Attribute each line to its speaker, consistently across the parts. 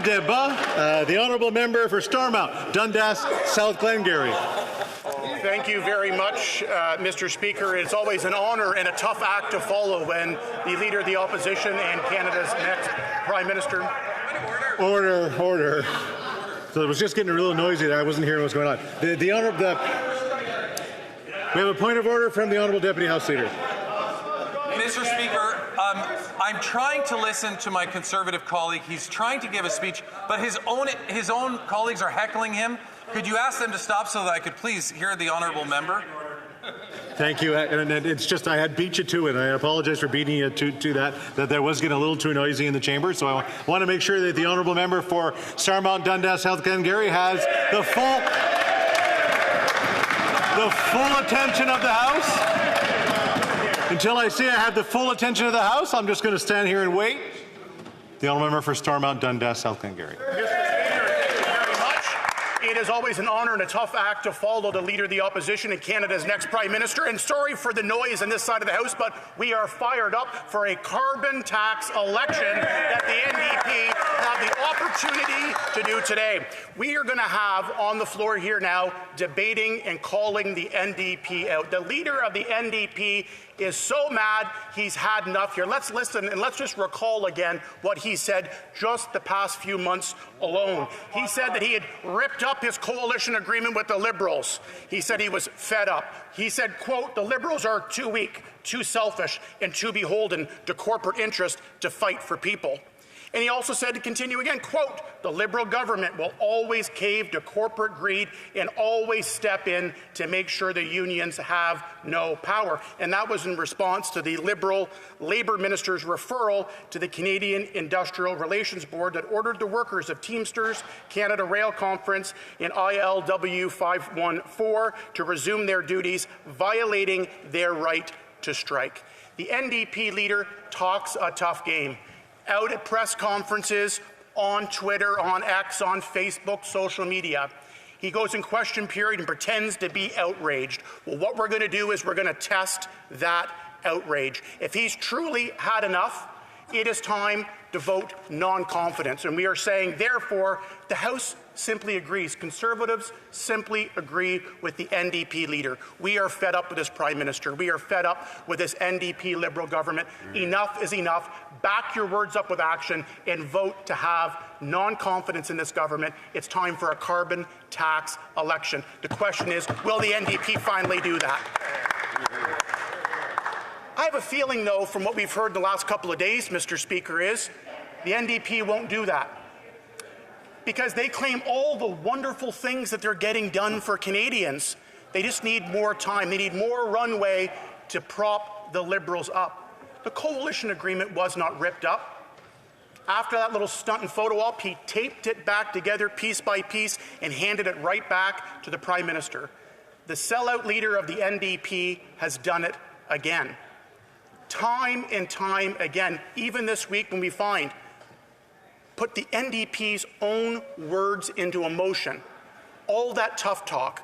Speaker 1: to débat. The honourable member for Stormont, Dundas, South Glengarry.
Speaker 2: Thank you very much, Mr. Speaker. It's always an honour and a tough act to follow when the Leader of the Opposition and Canada's next Prime Minister.
Speaker 1: Order. So it was just getting a little noisy there. I wasn't hearing what's going on. We have a point of order from the Honourable Deputy House Leader.
Speaker 3: Mr. Speaker, I'm trying to listen to my Conservative colleague. He's trying to give a speech, but his own colleagues are heckling him. Could you ask them to stop so that I could please hear the honourable member?
Speaker 1: Thank you. And it's just I had beat you to it. I apologize for beating you to that was getting a little too noisy in the chamber. So I want to make sure that the honourable member for Stormont, Dundas, South Glengarry has the full attention of the House. Until I see I have the full attention of the House, I'm just going to stand here and wait. The honourable member for Stormont, Dundas, South Glengarry.
Speaker 2: It is always an honour and a tough act to follow the Leader of the Opposition and Canada's next Prime Minister. And sorry for the noise on this side of the House, but we are fired up for a carbon tax election that the NDP have the opportunity to do today. We are going to have on the floor here now debating and calling the NDP out. The Leader of the NDP is so mad he's had enough here. Let's listen and let's just recall again what he said just the past few months alone. He said that he had ripped up his coalition agreement with the Liberals. He said he was fed up. He said, quote, the Liberals are too weak, too selfish, and too beholden to corporate interest to fight for people. And he also said, to continue again, quote, the Liberal government will always cave to corporate greed and always step in to make sure the unions have no power. And that was in response to the Liberal Labour Minister's referral to the Canadian Industrial Relations Board that ordered the workers of Teamsters Canada Rail Conference in ILW 514 to resume their duties, violating their right to strike. The NDP leader talks a tough game. Out at press conferences, on Twitter, on X, on Facebook, social media. He goes in question period and pretends to be outraged. Well, what we're going to do is we're going to test that outrage. If he's truly had enough, it is time to vote non-confidence. And we are saying, therefore, the House simply agrees. Conservatives simply agree with the NDP leader. We are fed up with this Prime Minister. We are fed up with this NDP Liberal government. Enough is enough. Back your words up with action and vote to have non-confidence in this government. It's time for a carbon tax election. The question is, will the NDP finally do that? I have a feeling, though, from what we've heard the last couple of days, Mr. Speaker, is the NDP won't do that. Because they claim all the wonderful things that they're getting done for Canadians. They just need more time. They need more runway to prop the Liberals up. The coalition agreement was not ripped up. After that little stunt and photo op, he taped it back together piece by piece and handed it right back to the Prime Minister. The sellout leader of the NDP has done it again. Time and time again, even this week when we put the NDP's own words into emotion, all that tough talk,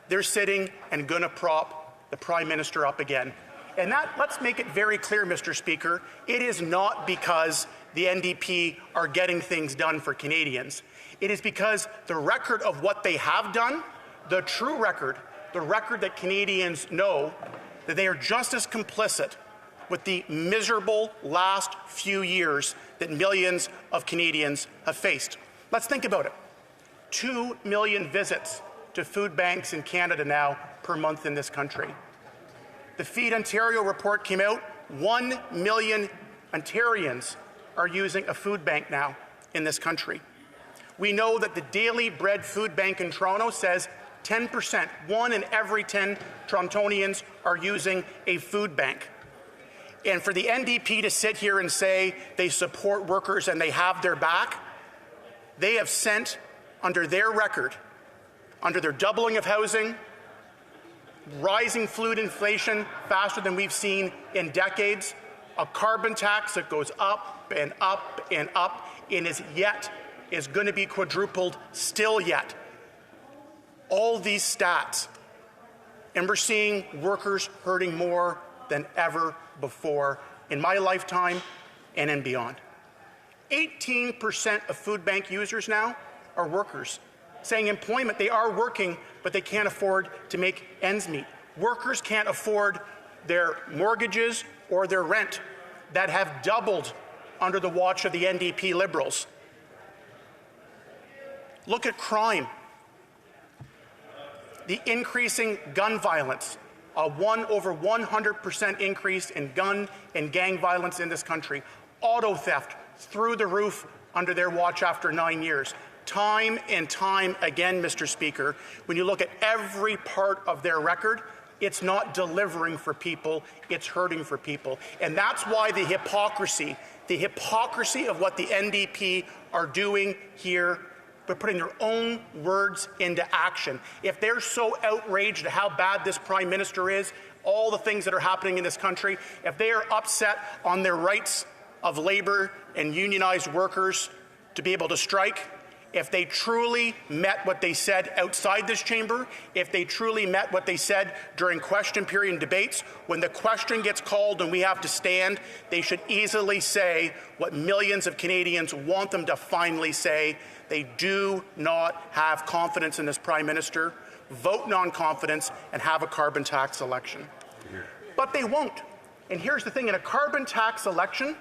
Speaker 2: they're sitting and going to prop the Prime Minister up again. And that, let's make it very clear, Mr. Speaker, it is not because the NDP are getting things done for Canadians. It is because the record of what they have done, the true record, the record that Canadians know, that they are just as complicit with the miserable last few years that millions of Canadians have faced. Let's think about it. 2 million visits to food banks in Canada now per month in this country. The Feed Ontario report came out. 1 million Ontarians are using a food bank now in this country. We know that the Daily Bread Food Bank in Toronto says 10%, 1 in every 10 Torontonians are using a food bank. And for the NDP to sit here and say they support workers and they have their back, they have sent, under their record, under their doubling of housing, rising food inflation faster than we've seen in decades, a carbon tax that goes up and up and up and is going to be quadrupled still yet. All these stats, and we're seeing workers hurting more than ever before in my lifetime and beyond. 18% of food bank users now are workers, saying employment, they are working, but they can't afford to make ends meet. Workers can't afford their mortgages or their rent that have doubled under the watch of the NDP Liberals. Look at crime. The increasing gun violence, a over 100% increase in gun and gang violence in this country. Auto theft through the roof under their watch after 9 years. Time and time again, Mr. Speaker, when you look at every part of their record, it's not delivering for people, it's hurting for people. And that's why the hypocrisy of what the NDP are doing here, but putting their own words into action. If they're so outraged at how bad this Prime Minister is, all the things that are happening in this country, if they are upset on their rights of labour and unionized workers to be able to strike, if they truly met what they said outside this chamber, if they truly met what they said during question period and debates, when the question gets called and we have to stand, they should easily say what millions of Canadians want them to finally say. They do not have confidence in this Prime Minister. Vote non-confidence and have a carbon tax election. But they won't. And here's the thing, in a carbon tax election,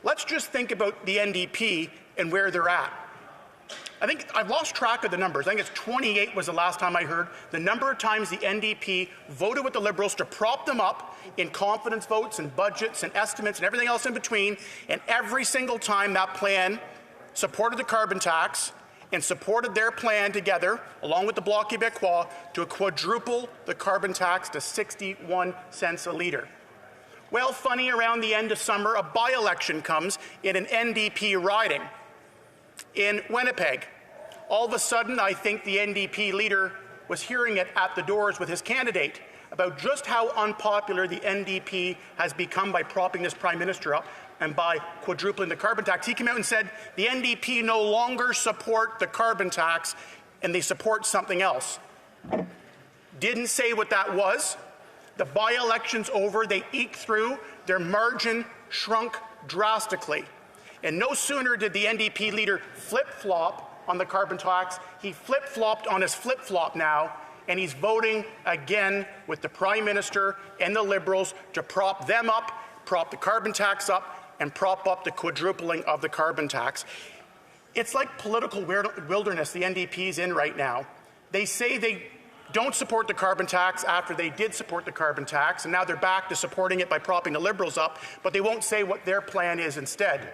Speaker 2: let's just think about the NDP and where they're at. I think I've lost track of the numbers. I think it's 28 was the last time I heard the number of times the NDP voted with the Liberals to prop them up in confidence votes and budgets and estimates and everything else in between. And every single time that plan supported the carbon tax and supported their plan together, along with the Bloc Québécois, to quadruple the carbon tax to 61 cents a litre. Well, funny, around the end of summer, a by-election comes in an NDP riding in Winnipeg. All of a sudden, I think the NDP leader was hearing it at the doors with his candidate about just how unpopular the NDP has become by propping this Prime Minister up and by quadrupling the carbon tax. He came out and said the NDP no longer support the carbon tax and they support something else. Didn't say what that was. The by-election's over. They eked through. Their margin shrunk drastically. And no sooner did the NDP leader flip-flop on the carbon tax, he flip-flopped on his flip-flop now, and he's voting again with the Prime Minister and the Liberals to prop them up, prop the carbon tax up, and prop up the quadrupling of the carbon tax. It's like political wilderness the NDP's in right now. They say they don't support the carbon tax after they did support the carbon tax, and now they're back to supporting it by propping the Liberals up, but they won't say what their plan is instead.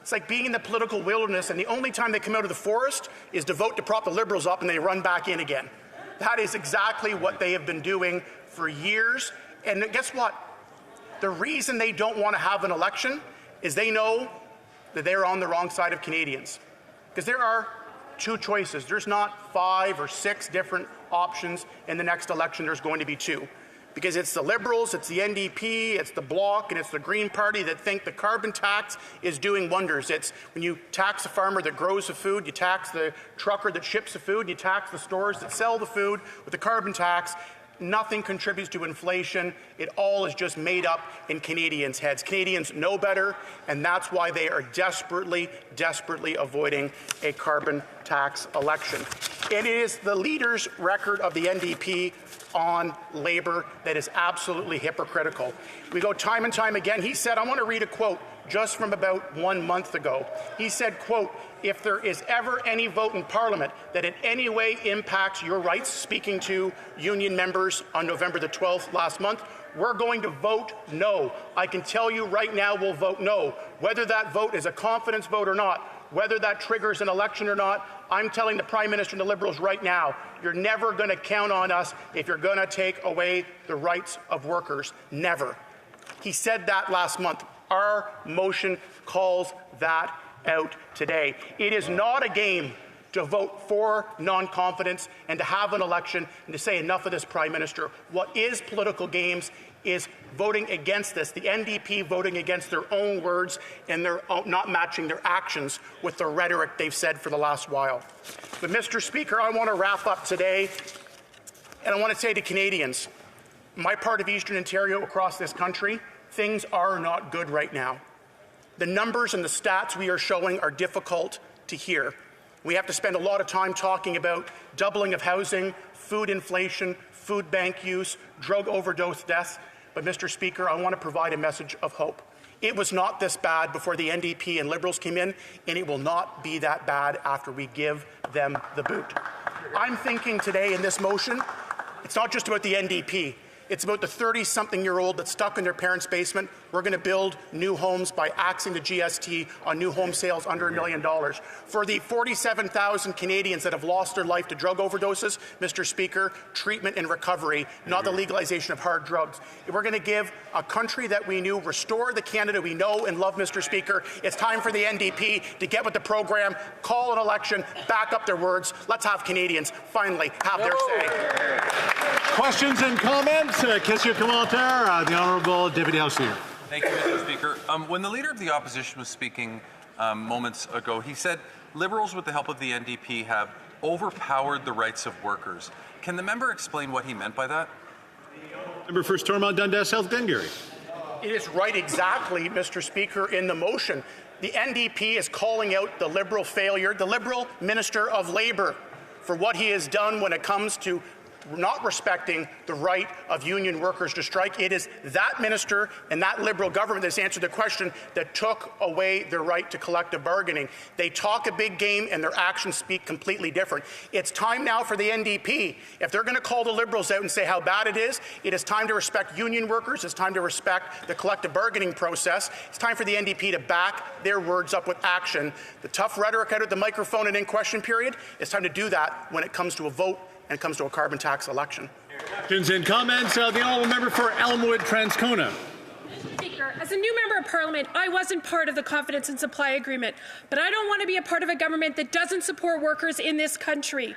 Speaker 2: It's like being in the political wilderness, and the only time they come out of the forest is to vote to prop the Liberals up, and they run back in again. That is exactly what they have been doing for years. And guess what? The reason they don't want to have an election is they know that they're on the wrong side of Canadians. Because there are two choices. There's not 5 or 6 different options in the next election. There's going to be 2. Because it's the Liberals, it's the NDP, it's the Bloc, and it's the Green Party that think the carbon tax is doing wonders. It's when you tax the farmer that grows the food, you tax the trucker that ships the food, you tax the stores that sell the food with the carbon tax. Nothing contributes to inflation. It all is just made up in Canadians' heads. Canadians know better, and that's why they are desperately, desperately avoiding a carbon tax election. And it is the leader's record of the NDP on labour that is absolutely hypocritical. We go time and time again. He said, I want to read a quote just from about 1 month ago. He said, quote, if there is ever any vote in Parliament that in any way impacts your rights, speaking to union members on November the 12th last month, we're going to vote no. I can tell you right now we'll vote no. Whether that vote is a confidence vote or not, whether that triggers an election or not, I'm telling the Prime Minister and the Liberals right now, you're never going to count on us if you're going to take away the rights of workers. Never. He said that last month. Our motion calls that out today. It is not a game to vote for non-confidence and to have an election and to say enough of this Prime Minister. What is political games is voting against this, the NDP voting against their own words and they're not matching their actions with the rhetoric they've said for the last while. But Mr. Speaker, I want to wrap up today and I want to say to Canadians, my part of Eastern Ontario across this country, things are not good right now. The numbers and the stats we are showing are difficult to hear. We have to spend a lot of time talking about doubling of housing, food inflation, food bank use, drug overdose deaths. But, Mr. Speaker, I want to provide a message of hope. It was not this bad before the NDP and Liberals came in, and it will not be that bad after we give them the boot. I'm thinking today in this motion, it's not just about the NDP. It's about the 30-something-year-old that's stuck in their parents' basement. We're going to build new homes by axing the GST on new home sales under $1 million. For the 47,000 Canadians that have lost their life to drug overdoses, Mr. Speaker, treatment and recovery, not the legalization of hard drugs. We're going to give a country that we knew, restore the Canada we know and love, Mr. Speaker. It's time for the NDP to get with the program, call an election, back up their words. Let's have Canadians finally have their say.
Speaker 1: Questions and comments? Question commentaire, the Honourable Deputy House Leader.
Speaker 3: Thank you, Mr. Speaker. When the Leader of the Opposition was speaking moments ago, he said Liberals, with the help of the NDP, have overpowered the rights of workers. Can the member explain what he meant by that?
Speaker 1: Member for Stormont Dundas South Glengarry.
Speaker 2: It is right exactly, Mr. Speaker, in the motion. The NDP is calling out the Liberal failure, the Liberal Minister of Labour, for what he has done when it comes to not respecting the right of union workers to strike. It is that minister and that Liberal government that's answered the question that took away their right to collective bargaining. They talk a big game and their actions speak completely different. It's time now for the NDP. If they're going to call the Liberals out and say how bad it is time to respect union workers. It's time to respect the collective bargaining process. It's time for the NDP to back their words up with action. The tough rhetoric out at the microphone and in question period, it's time to do that when it comes to a vote and it comes to a carbon tax election.
Speaker 1: Questions and comments. The Honourable Member for Elmwood Transcona.
Speaker 4: Mr. Speaker, as a new member of Parliament, I wasn't part of the Confidence and Supply Agreement, but I don't want to be a part of a government that doesn't support workers in this country.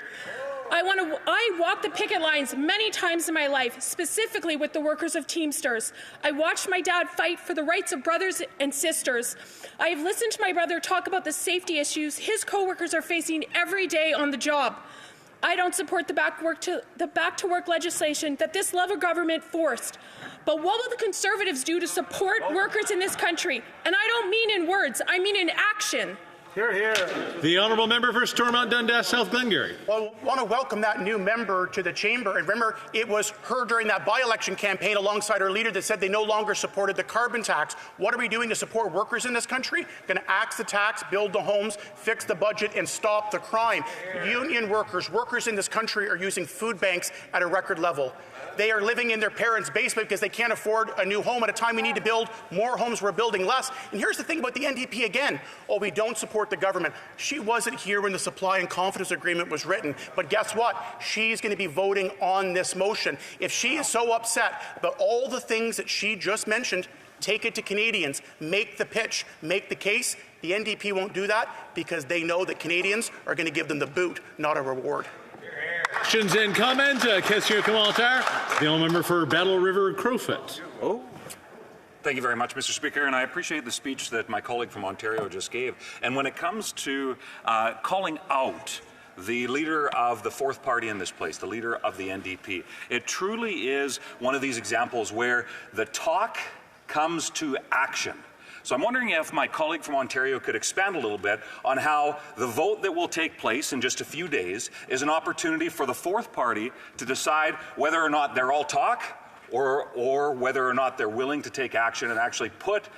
Speaker 4: I walked the picket lines many times in my life, specifically with the workers of Teamsters. I watched my dad fight for the rights of brothers and sisters. I have listened to my brother talk about the safety issues his co-workers are facing every day on the job. I don't support the back to work legislation that this level government forced. But what will the Conservatives do to support workers in this country? And I don't mean in words, I mean in action.
Speaker 1: Hear, hear. The Honourable Member for Stormont Dundas South Glengarry.
Speaker 2: Well, I want to welcome that new member to the chamber. And remember, it was her during that by-election campaign alongside her leader that said they no longer supported the carbon tax. What are we doing to support workers in this country? Going to axe the tax, build the homes, fix the budget, and stop the crime. Union workers in this country are using food banks at a record level. They are living in their parents' basement because they can't afford a new home at a time we need to build more homes. We're building less. And here's the thing about the NDP again. Oh, we don't support the government. She wasn't here when the Supply and Confidence Agreement was written. But guess what? She's going to be voting on this motion. If she is so upset about all the things that she just mentioned, take it to Canadians. Make the pitch. Make the case. The NDP won't do that because they know that Canadians are going to give them the boot, not a reward.
Speaker 1: Questions and comments. Question commentaire. The Honourable Member for Battle River Crowfoot.
Speaker 5: Oh. Thank you very much, Mr. Speaker, and I appreciate the speech that my colleague from Ontario just gave. And when it comes to calling out the leader of the fourth party in this place, the leader of the NDP, it truly is one of these examples where the talk comes to action. So I'm wondering if my colleague from Ontario could expand a little bit on how the vote that will take place in just a few days is an opportunity for the fourth party to decide whether or not they're all talk or whether or not they're willing to take action and actually put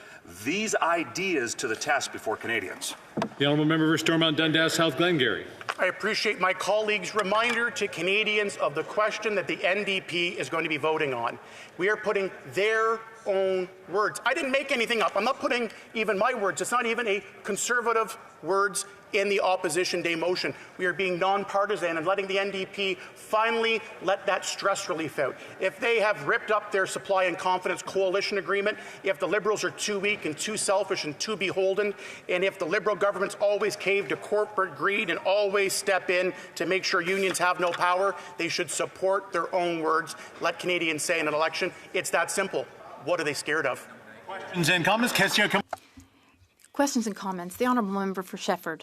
Speaker 5: these ideas to the test before Canadians.
Speaker 1: The Honourable Member for Stormont Dundas South Glengarry.
Speaker 2: I appreciate my colleague's reminder to Canadians of the question that the NDP is going to be voting on. We are putting their own words. I didn't make anything up. I'm not putting even my words. It's not even a Conservative words in the Opposition Day motion. We are being nonpartisan and letting the NDP finally let that stress relief out. If they have ripped up their Supply and Confidence coalition agreement, if the Liberals are too weak and too selfish and too beholden, and if the Liberal government's always caved to corporate greed and always step in to make sure unions have no power, they should support their own words. Let Canadians say in an election, it's that simple. What are they scared of?
Speaker 1: Questions and comments.
Speaker 6: Questions and comments. The Honourable Member for Shefford.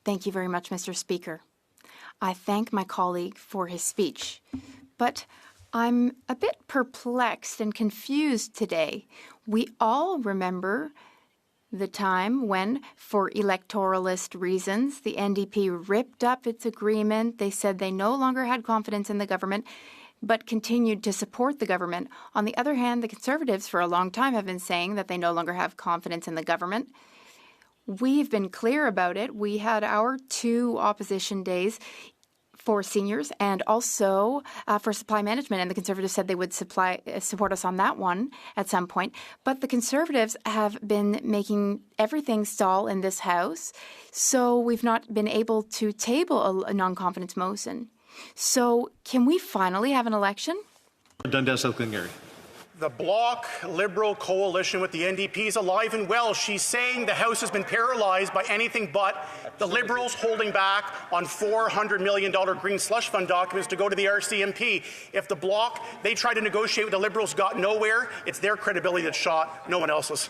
Speaker 6: Thank you very much, Mr. Speaker. I thank my colleague for his speech, but I'm a bit perplexed and confused today. We all remember the time when, for electoralist reasons, the NDP ripped up its agreement. They said they no longer had confidence in the government, but continued to support the government. On the other hand, the Conservatives for a long time have been saying that they no longer have confidence in the government. We've been clear about it. We had our 2 opposition days for seniors and also for supply management, and the Conservatives said they would support us on that one at some point. But the Conservatives have been making everything stall in this House, so we've not been able to table a non-confidence motion. So can we finally have an election?
Speaker 1: Dundas, South Glengarry.
Speaker 2: The Bloc Liberal coalition with the NDP is alive and well. She's saying the House has been paralyzed by anything but the Liberals holding back on $400 million green slush fund documents to go to the RCMP. If the Bloc, they try to negotiate with the Liberals, got nowhere, it's their credibility that's shot, no one else's.